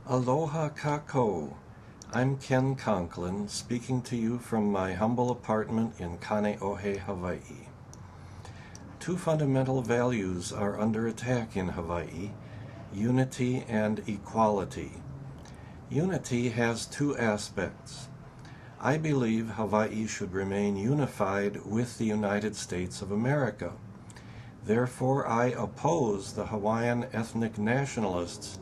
Aloha kako. I'm Ken Conklin, speaking to you from my humble apartment in Kaneohe, Hawaii. Two fundamental values are under attack in Hawaii: unity and equality. Unity has two aspects. I believe Hawaii should remain unified with the United States of America. Therefore, I oppose the Hawaiian ethnic nationalists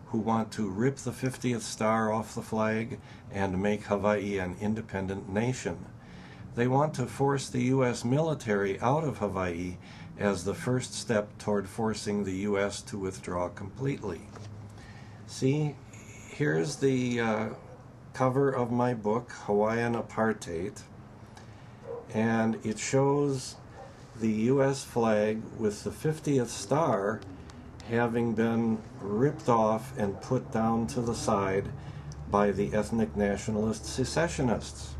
who want to rip the 50th star off the flag and make Hawaii an independent nation. They want to force the U.S. military out of Hawaii as the first step toward forcing the U.S. to withdraw completely. See, here's the cover of my book, Hawaiian Apartheid, and it shows the U.S. flag with the 50th star having been ripped off and put down to the side by the ethnic nationalist secessionists.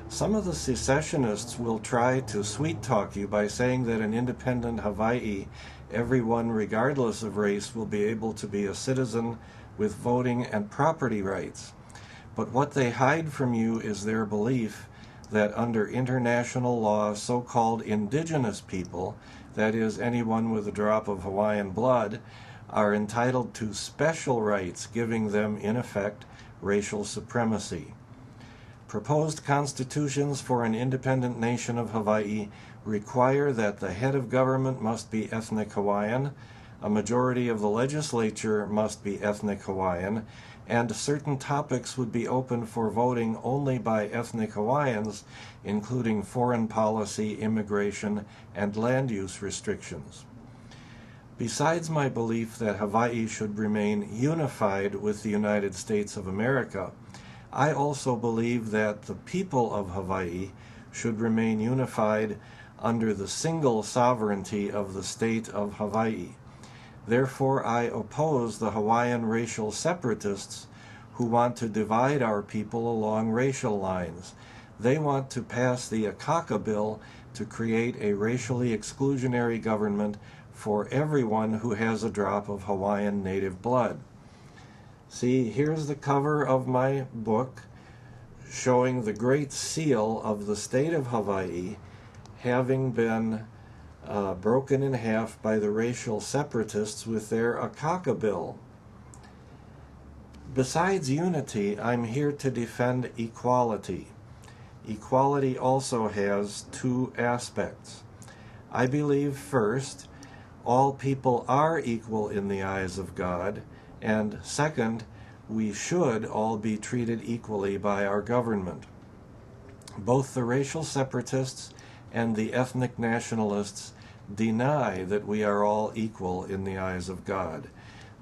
Some of the secessionists will try to sweet-talk you by saying that in independent Hawaii, everyone, regardless of race, will be able to be a citizen with voting and property rights. But what they hide from you is their belief that under international law, so-called indigenous people, that is, anyone with a drop of Hawaiian blood, are entitled to special rights, giving them, in effect, racial supremacy. Proposed constitutions for an independent nation of Hawaii require that the head of government must be ethnic Hawaiian, a majority of the legislature must be ethnic Hawaiian, and certain topics would be open for voting only by ethnic Hawaiians, including foreign policy, immigration, and land use restrictions. Besides my belief that Hawaii should remain unified with the United States of America, I also believe that the people of Hawaii should remain unified under the single sovereignty of the state of Hawaii. Therefore, I oppose the Hawaiian racial separatists who want to divide our people along racial lines. They want to pass the Akaka bill to create a racially exclusionary government for everyone who has a drop of Hawaiian native blood. See, here's the cover of my book showing the Great Seal of the state of Hawaii having been broken in half by the racial separatists with their Akaka bill. Besides unity, I'm here to defend equality. Equality also has two aspects. I believe, first, all people are equal in the eyes of God, and second, we should all be treated equally by our government. Both the racial separatists and the ethnic nationalists deny that we are all equal in the eyes of God.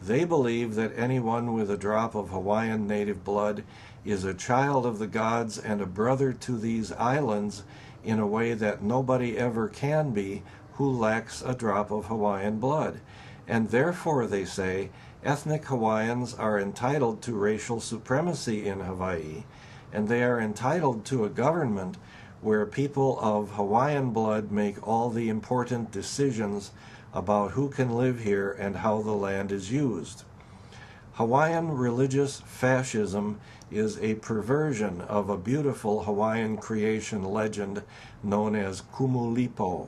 They believe that anyone with a drop of Hawaiian native blood is a child of the gods and a brother to these islands in a way that nobody ever can be who lacks a drop of Hawaiian blood. And therefore, they say, ethnic Hawaiians are entitled to racial supremacy in Hawaii, and they are entitled to a government where people of Hawaiian blood make all the important decisions about who can live here and how the land is used. Hawaiian religious fascism is a perversion of a beautiful Hawaiian creation legend known as Kumulipo.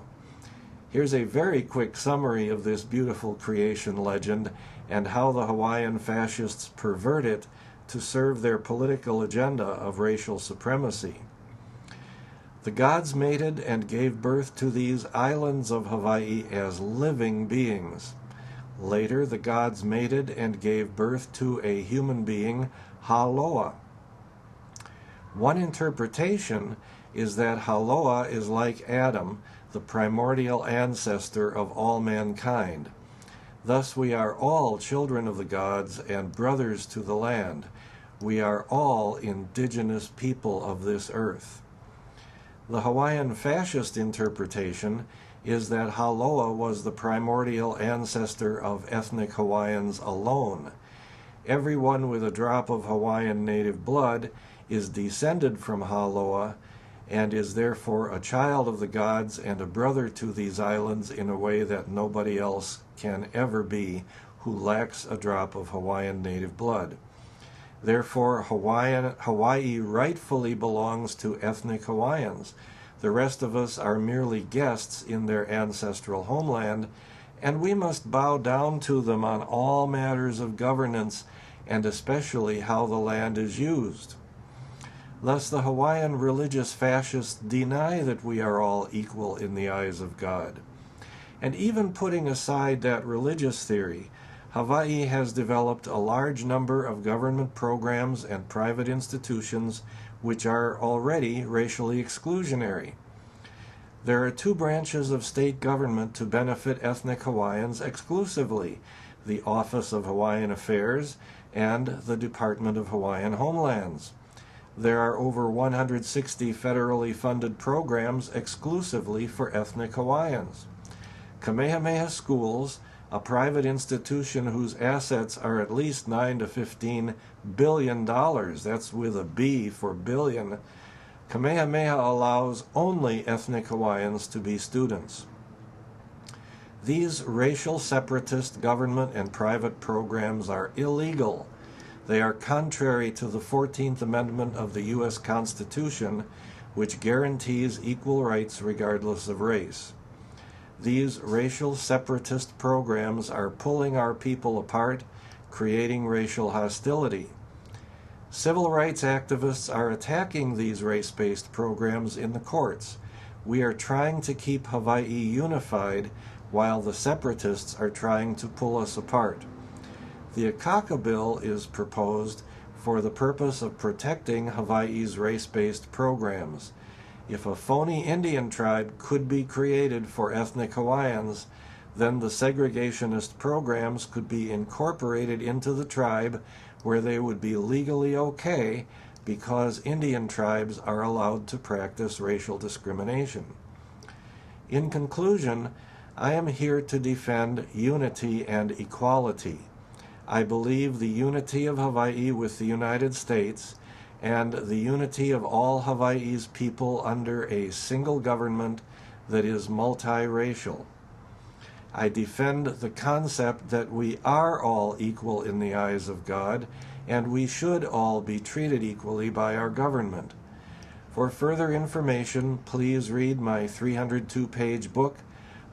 Here's a very quick summary of this beautiful creation legend and how the Hawaiian fascists pervert it to serve their political agenda of racial supremacy. The gods mated and gave birth to these islands of Hawaii as living beings. Later, the gods mated and gave birth to a human being, Aloha. One interpretation is that Aloha is like Adam, the primordial ancestor of all mankind. Thus, we are all children of the gods and brothers to the land. We are all indigenous people of this earth. The Hawaiian fascist interpretation is that Aloha was the primordial ancestor of ethnic Hawaiians alone. Everyone with a drop of Hawaiian native blood is descended from Aloha and is therefore a child of the gods and a brother to these islands in a way that nobody else can ever be who lacks a drop of Hawaiian native blood. Therefore, Hawaii rightfully belongs to ethnic Hawaiians. The rest of us are merely guests in their ancestral homeland, and we must bow down to them on all matters of governance, and especially how the land is used. Thus, the Hawaiian religious fascists deny that we are all equal in the eyes of God. And even putting aside that religious theory, Hawaii has developed a large number of government programs and private institutions which are already racially exclusionary. There are two branches of state government to benefit ethnic Hawaiians exclusively: the Office of Hawaiian Affairs and the Department of Hawaiian Homelands. There are over 160 federally funded programs exclusively for ethnic Hawaiians. Kamehameha Schools, a private institution whose assets are at least $9 to $15 billion, that's with a B for billion, Kamehameha allows only ethnic Hawaiians to be students. These racial separatist government and private programs are illegal. They are contrary to the 14th Amendment of the U.S. Constitution, which guarantees equal rights regardless of race. These racial separatist programs are pulling our people apart, creating racial hostility. Civil rights activists are attacking these race-based programs in the courts. We are trying to keep Hawaii unified, while the separatists are trying to pull us apart. The Akaka bill is proposed for the purpose of protecting Hawaii's race-based programs. If a phony Indian tribe could be created for ethnic Hawaiians, then the segregationist programs could be incorporated into the tribe, where they would be legally okay because Indian tribes are allowed to practice racial discrimination. In conclusion, I am here to defend unity and equality. I believe the unity of Hawaii with the United States and the unity of all Hawaii's people under a single government that is multiracial. I defend the concept that we are all equal in the eyes of God, and we should all be treated equally by our government. For further information, please read my 302-page book,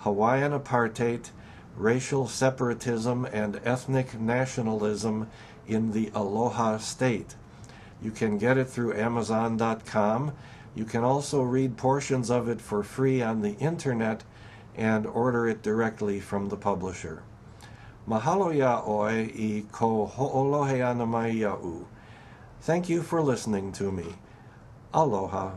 Hawaiian Apartheid, Racial Separatism and Ethnic Nationalism in the Aloha State. You can get it through Amazon.com. You can also read portions of it for free on the internet and order it directly from the publisher. Mahalo yaʻoe I ko hoʻolohe ana mai iaʻu. Thank you for listening to me. Aloha.